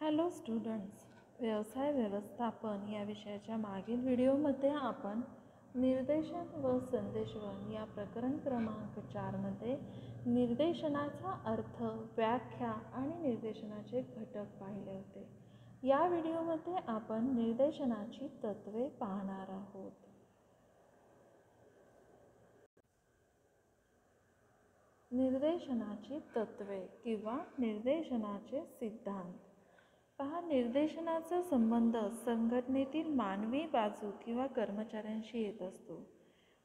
Hello students, व्यवसाय व्यवस्थापन या विषयाच्या मागील व्हिडिओमध्ये आपण निर्देशन व संदेशवहन या प्रकरण क्रमांक 4मध्ये निर्देशनाचा अर्थ, व्याख्या आणि निर्देशनाचे घटक पाहिले होते. या व्हिडिओमध्ये आपण निर्देशनाची तत्त्वे पाहणार आहोत. निर्देशनाची तत्त्वे किंवा निर्देशनाचे सिद्धांत. पहा, निर्देशनाचा संबंध संघटनेतील मानवी बाजू किंवा कर्मचाऱ्यांशी येत असतो.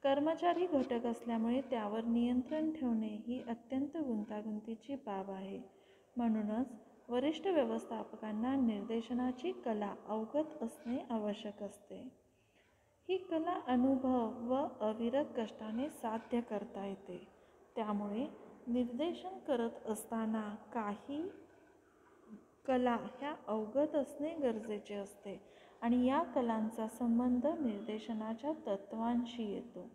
कर्मचारी घटक असल्यामुळे त्यावर नियंत्रण ठेवणे ही अत्यंत गुंतागुंतीची बाब आहे. म्हणूनच वरिष्ठ व्यवस्थापकांना निर्देशनाची कला अवगत असणे आवश्यक असते. ही कला अनुभव व अविरत कष्टाने साध्य करता येते. त्यामुळे निर्देशन करत असताना काही कला ह्या अवगत असणे गरजेचे असते आणि या कलांचा संबंध निर्देशनाच्या तत्वांशी येतो.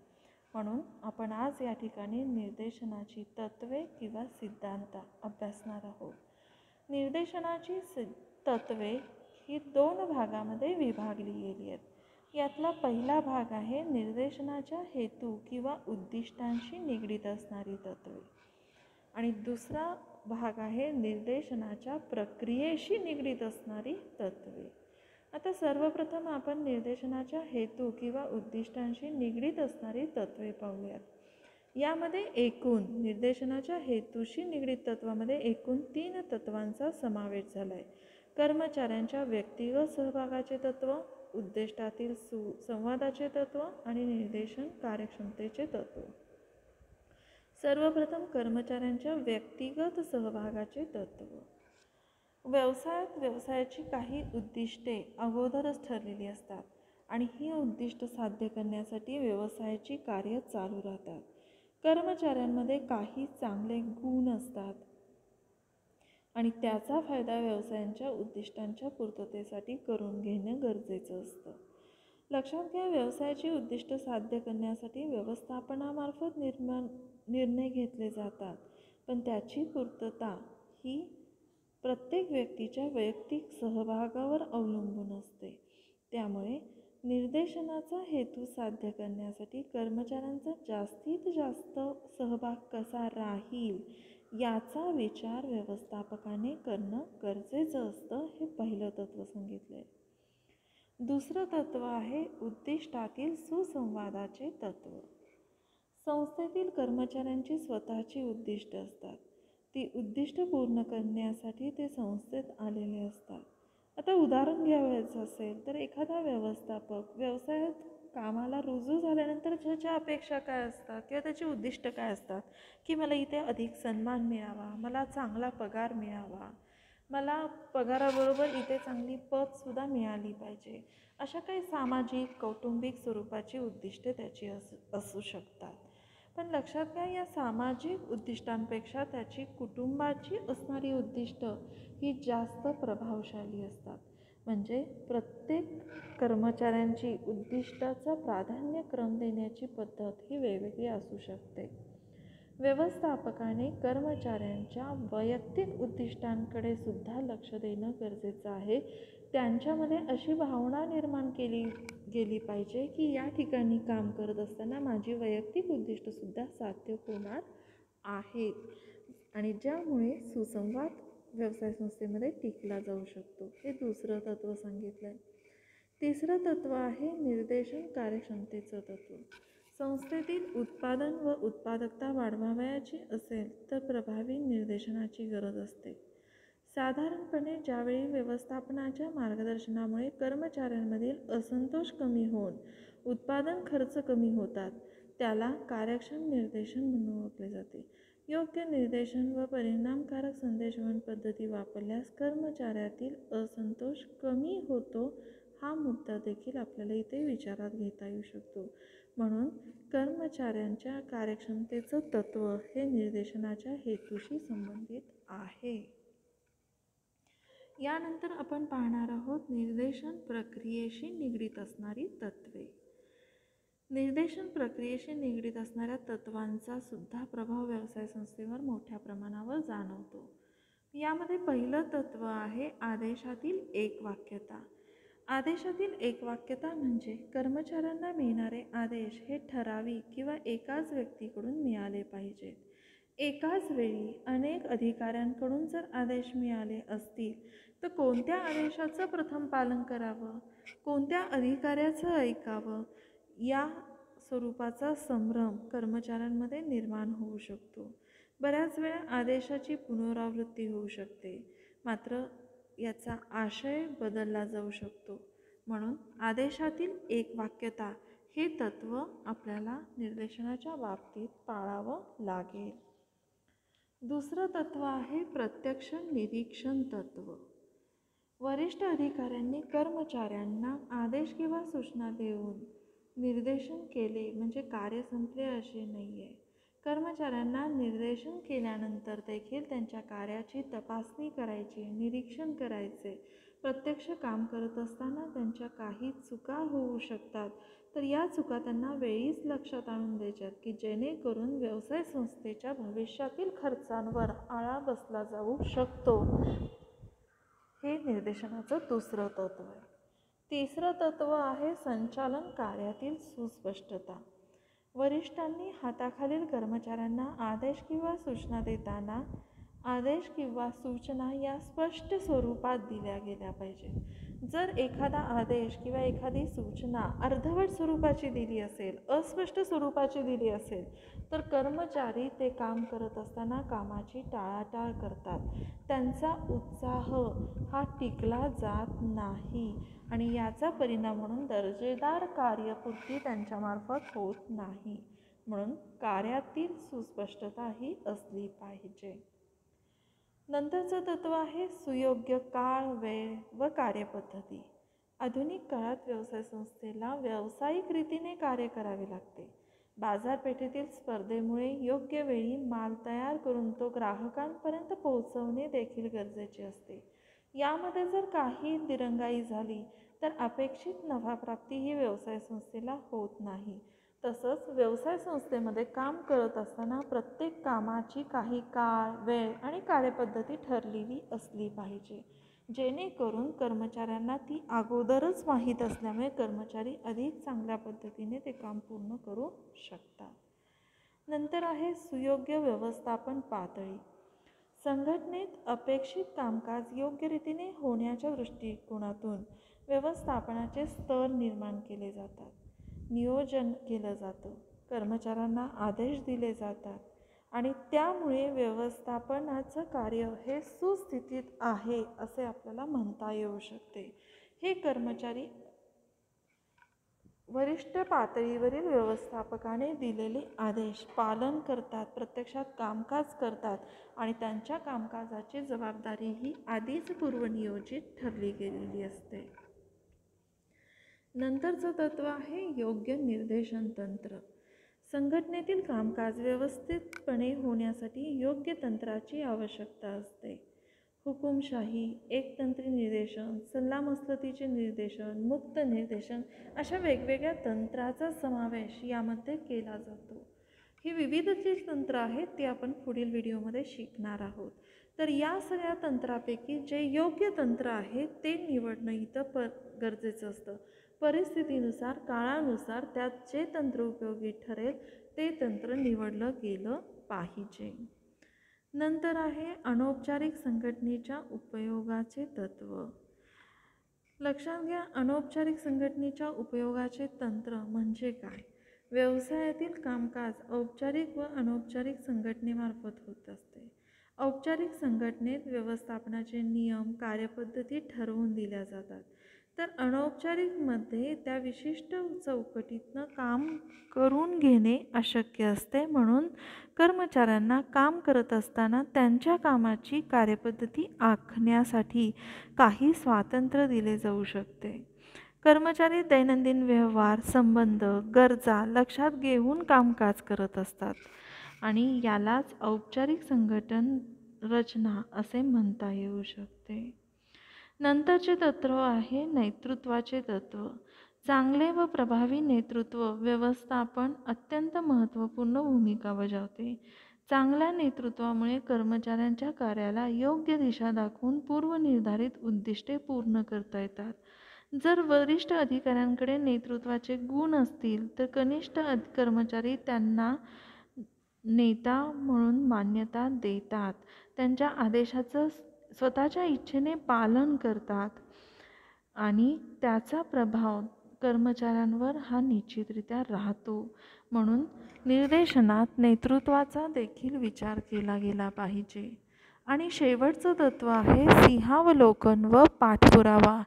म्हणून आपण आज या ठिकाणी निर्देशनाची तत्त्वे किंवा सिद्धांत अभ्यासणार आहोत. निर्देशनाची तत्त्वे ही 2 भागामध्ये विभागली गेली आहेत. यातला पहिला भाग आहे निर्देशनाच्या हेतू किंवा उद्दिष्टांशी निगडीत असणारी तत्त्वे आणि दुसरा भाग आहे निर्देशनाच्या प्रक्रियेशी निगडीत असणारी तत्त्वे. आता सर्वप्रथम आपण निर्देशनाच्या हेतू किंवा उद्दिष्टांशी निगडीत असणारी तत्त्वे पाहूयात. यामध्ये एकूण निर्देशनाच्या हेतूशी निगडीत तत्वामध्ये एकूण 3 तत्वांचा समावेश झाला आहे. कर्मचाऱ्यांच्या व्यक्तिगत सहभागाचे तत्व, उद्दिष्टातील संवादाचे तत्व आणि निर्देशन कार्यक्षमतेचे तत्व. सर्वप्रथम कर्मचाऱ्यांच्या व्यक्तिगत सहभागाचे तत्व. व्यवसायात व्यवसायाची काही उद्दिष्टे अगोदरच ठरलेली असतात आणि ही उद्दिष्ट साध्य करण्यासाठी व्यवसायाची कार्य चालू राहतात. कर्मचाऱ्यांमध्ये काही चांगले गुण असतात आणि त्याचा फायदा व्यवसायांच्या उद्दिष्टांच्या पूर्ततेसाठी करून घेणं गरजेचं असतं. लक्षात घ्या, व्यवसायाची उद्दिष्ट साध्य करण्यासाठी व्यवस्थापनामार्फत निर्णय घेतले जातात, पण त्याची पूर्तता ही प्रत्येक व्यक्तीच्या वैयक्तिक सहभागावर अवलंबून असते. त्यामुळे निर्देशनाचा हेतू साध्य करण्यासाठी कर्मचाऱ्यांचा जास्तीत जास्त सहभाग कसा राहील याचा विचार व्यवस्थापकाने करणं गरजेचं असतं. हे पहिलं तत्त्व सांगितलं आहे. दुसरं तत्त्व आहे उद्दिष्टातील सुसंवादाचे तत्त्व. संस्थेतील कर्मचाऱ्यांची स्वतःची उद्दिष्ट असतात. ती उद्दिष्ट पूर्ण करण्यासाठी ते संस्थेत आलेले असतात. आता उदाहरण घ्यायचं असेल तर एखादा व्यवस्थापक व्यवसायात कामाला रुजू झाल्यानंतर ज्याच्या अपेक्षा काय असतात किंवा त्याची उद्दिष्ट काय असतात की मला इथे अधिक सन्मान मिळावा, मला चांगला पगार मिळावा, मला पगाराबरोबर इथे चांगली पदसुद्धा मिळाली पाहिजे. अशा काही सामाजिक कौटुंबिक स्वरूपाची उद्दिष्टे त्याची असू शकतात. पण लक्षात घ्या, या सामाजिक उद्दिष्टांपेक्षा त्याची कुटुंबाची असणारी उद्दिष्ट ही जास्त प्रभावशाली असतात. म्हणजे प्रत्येक कर्मचाऱ्यांची उद्दिष्टाचा प्राधान्यक्रम देण्याची पद्धत ही वेगवेगळी असू शकते. व्यवस्थापकाने कर्मचाऱ्यांच्या वैयक्तिक उद्दिष्टांकडे सुद्धा लक्ष देणं गरजेचं आहे. त्यांच्यामध्ये अशी भावना निर्माण केली गेली पाहिजे की या ठिकाणी काम करत असताना माझी वैयक्तिक उद्दिष्टसुद्धा साध्य होणार आहेत आणि ज्यामुळे सुसंवाद व्यवसाय संस्थेमध्ये टिकला जाऊ शकतो. हे दुसरं तत्त्व सांगितलं आहे. तिसरं तत्त्व आहे निर्देशन कार्यक्षमतेचं तत्त्व. संस्थेतील उत्पादन व उत्पादकता वाढवावयाची असेल तर प्रभावी निर्देशनाची गरज असते. साधारणपणे ज्यावेळी व्यवस्थापनाच्या मार्गदर्शनामुळे कर्मचाऱ्यांमधील असंतोष कमी होऊन उत्पादन खर्च कमी होतात त्याला कार्यक्षम निर्देशन म्हणून ओळखले जाते. योग्य निर्देशन व परिणामकारक संदेशवहन पद्धती वापरल्यास कर्मचाऱ्यातील असंतोष कमी होतो. हा मुद्दा देखील आपल्याला इथे विचारात घेता येऊ शकतो. म्हणून कर्मचाऱ्यांच्या कार्यक्षमतेचं तत्त्व हे निर्देशनाच्या हेतूशी संबंधित आहे. यानंतर आपण पाहणार आहोत निर्देशन प्रक्रियेशी निगडीत असणारी तत्त्वे. निर्देशन प्रक्रियेशी निगडीत असणाऱ्या तत्त्वांचा सुद्धा प्रभाव व्यवसाय संस्थेवर मोठ्या प्रमाणावर जाणवतो. यामध्ये पहिलं तत्त्व आहे आदेशातील एकवाक्यता. आदेशातील एकवाक्यता म्हणजे कर्मचाऱ्यांना मिळणारे आदेश हे ठराविक किंवा एकाच व्यक्तीकडून मिळाले पाहिजेत. एकाच वेळी अनेक अधिकाऱ्यांकडून जर आदेश मिळाले असतील तर कोणत्या आदेशाचं प्रथम पालन करावं, कोणत्या अधिकाऱ्याचं ऐकावं, या स्वरूपाचा संभ्रम कर्मचाऱ्यांमध्ये निर्माण होऊ शकतो. बऱ्याच वेळा आदेशाची पुनरावृत्ती होऊ शकते, मात्र याचा आशय बदलला जाऊ शकतो. म्हणून आदेशातील एकवाक्यता हे तत्त्व आपल्याला निर्देशनाच्या बाबतीत पाळावं लागेल. दुसरं तत्त्व आहे प्रत्यक्ष निरीक्षण तत्त्व. वरिष्ठ अधिकाऱ्यांनी कर्मचाऱ्यांना आदेश किंवा सूचना देऊन निर्देशन केले म्हणजे कार्य संपले असे नाही आहे. कर्मचाऱ्यांना निर्देशन केल्यानंतर देखील त्यांच्या कार्याची तपासणी करायची, निरीक्षण करायचे. प्रत्यक्ष काम करत असताना त्यांच्या काही चुका होऊ शकतात, तर या चुका त्यांना वेळीच लक्षात आणून द्यायच्यात की जेणेकरून व्यवसाय संस्थेच्या भविष्यातील खर्चांवर आळा बसला जाऊ शकतो. हे निर्देशनाचं दुसरं तत्त्व आहे. तिसरं तत्त्व आहे संचालन कार्यातील सुस्पष्टता. वरिष्ठांनी हाताखालील कर्मचाऱ्यांना आदेश किंवा सूचना देताना आदेश किंवा सूचना या स्पष्ट स्वरूपात दिल्या गेल्या पाहिजेत. जर एखादा आदेश किंवा एखादी सूचना अर्धवट स्वरूपाची दिली असेल, अस्पष्ट स्वरूपाची दिली असेल, तर कर्मचारी ते काम करत असताना कामाची टाळाटाळ करतात. त्यांचा उत्साह हा टिकला जात नाही आणि याचा परिणाम म्हणून दर्जेदार कार्यपूर्ती त्यांच्यामार्फत होत नाही. म्हणून कार्यातील सुस्पष्टता ही असली पाहिजे. नंतरचं तत्त्व आहे सुयोग्य काळ, वेळ व कार्यपद्धती. आधुनिक काळात व्यवसाय संस्थेला व्यावसायिक रीतीने कार्य करावे लागते. बाजारपेठेतील स्पर्धेमुळे योग्य वेळी माल तयार करून तो ग्राहकांपर्यंत पोहोचवणे देखील गरजेचे असते. यामध्ये जर काही दिरंगाई झाली तर अपेक्षित नफाप्राप्ती ही व्यवसाय संस्थेला होत नाही. तसंच व्यवसाय संस्थेमध्ये काम करत असताना प्रत्येक कामाची काही काळ, वेळ आणि कार्यपद्धती ठरलेली असली पाहिजे, जेणेकरून कर्मचाऱ्यांना ती अगोदरच माहीत असल्यामुळे कर्मचारी अधिक चांगल्या पद्धतीने ते काम पूर्ण करू शकतात. नंतर आहे सुयोग्य व्यवस्थापन पातळी. संघटनेत अपेक्षित कामकाज योग्य रीतीने होण्याच्या दृष्टिकोनातून व्यवस्थापनाचे स्तर निर्माण केले जातात. नियोजन केलं जातं, कर्मचाऱ्यांना आदेश दिले जातात आणि त्यामुळे व्यवस्थापनाचं कार्य हे सुस्थितीत आहे असे आपल्याला म्हणता येऊ शकते. हे कर्मचारी वरिष्ठ पातळीवरील व्यवस्थापकाने दिलेले आदेश पालन करतात, प्रत्यक्षात कामकाज करतात आणि त्यांच्या कामकाजाची जबाबदारी ही आधीच पूर्वनियोजित ठरली गेलेली असते. नंतरचं तत्त्व आहे योग्य निर्देशन तंत्र. संघटनेतील कामकाज व्यवस्थितपणे होण्यासाठी योग्य तंत्राची आवश्यकता असते. हुकुमशाही, एकतंत्री निर्देशन, सल्लामसलतीचे निर्देशन, मुक्त निर्देशन अशा वेगवेगळ्या तंत्राचा समावेश यामध्ये केला जातो. ही विविध जी तंत्र आहेत ती आपण पुढील व्हिडिओमध्ये शिकणार आहोत. तर या सगळ्या तंत्रापैकी जे योग्य तंत्र आहे ते निवडणं इथं गरजेचं असतं. परिस्थितीनुसार, काळानुसार त्यात जे तंत्र उपयोगी ठरेल ते तंत्र निवडलं गेलं पाहिजे. नंतर आहे अनौपचारिक संघटनेच्या उपयोगाचे तत्त्व. लक्षात घ्या, अनौपचारिक संघटनेच्या उपयोगाचे तंत्र म्हणजे काय? व्यवसायातील कामकाज औपचारिक व अनौपचारिक संघटनेमार्फत होत असते. औपचारिक संघटनेत व्यवस्थापनाचे नियम, कार्यपद्धती ठरवून दिल्या जातात, तर अनौपचारिकमध्ये त्या विशिष्ट चौकटीतनं काम करून घेणे अशक्य असते. म्हणून कर्मचाऱ्यांना काम करत असताना त्यांच्या कामाची कार्यपद्धती आखण्यासाठी काही स्वातंत्र्य दिले जाऊ शकते. कर्मचारी दैनंदिन व्यवहार, संबंध, गरजा लक्षात घेऊन कामकाज करत असतात आणि यालाच औपचारिक संघटन रचना असे म्हणता येऊ शकते. नंतरचे तत्त्व आहे नेतृत्वाचे तत्त्व. चांगले व प्रभावी नेतृत्व व्यवस्थापन अत्यंत महत्त्वपूर्ण भूमिका बजावते. चांगल्या नेतृत्वामुळे कर्मचाऱ्यांच्या कार्याला योग्य दिशा दाखवून पूर्वनिर्धारित उद्दिष्टे पूर्ण करता येतात. जर वरिष्ठ अधिकाऱ्यांकडे नेतृत्वाचे गुण असतील तर कनिष्ठ कर्मचारी त्यांना नेता म्हणून मान्यता देतात, त्यांच्या आदेशाचं स्वतःच्या इच्छेने पालन करतात आणि त्याचा प्रभाव कर्मचाऱ्यांवर हा निश्चितरित्या राहतो. म्हणून निर्देशनात नेतृत्वाचा देखील विचार केला गेला पाहिजे. आणि शेवटचं तत्त्व आहे सिंहावलोकन व पाठपुरावा.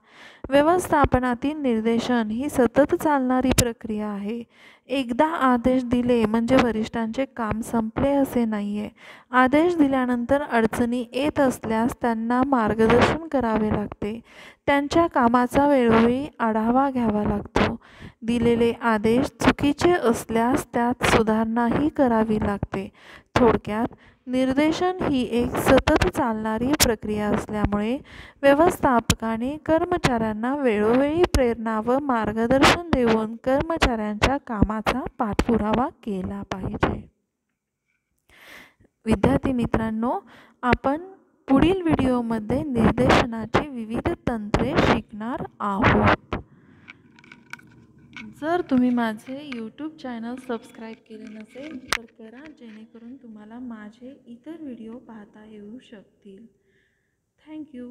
व्यवस्थापनातील निर्देशन ही सतत चालणारी प्रक्रिया आहे. एकदा आदेश दिले म्हणजे वरिष्ठांचे काम संपले असे नाही आहे. आदेश दिल्यानंतर अडचणी येत असल्यास त्यांना मार्गदर्शन करावे लागते. त्यांच्या कामाचा वेळोवेळी आढावा घ्यावा लागतो. दिलेले आदेश चुकीचे असल्यास त्यात सुधारणाही करावी लागते. थोडक्यात निर्देशन ही एक सतत चालणारी प्रक्रिया असल्यामुळे व्यवस्थापकाने कर्मचाऱ्यांना वेळोवेळी प्रेरणा व मार्गदर्शन देऊन कर्मचाऱ्यांच्या कामाचा पाठपुरावा केला पाहिजे. विद्यार्थी मित्रांनो, आपण पुढील व्हिडिओमध्ये निर्देशनाची विविध तंत्रे शिकणार आहोत. जर तुम्ही माझे यूट्यूब चॅनल सबस्क्राईब केले नसेल तर करा, जेणेकरून तुम्हाला माझे इतर व्हिडिओ पाहता येऊ शकतील. थँक्यू.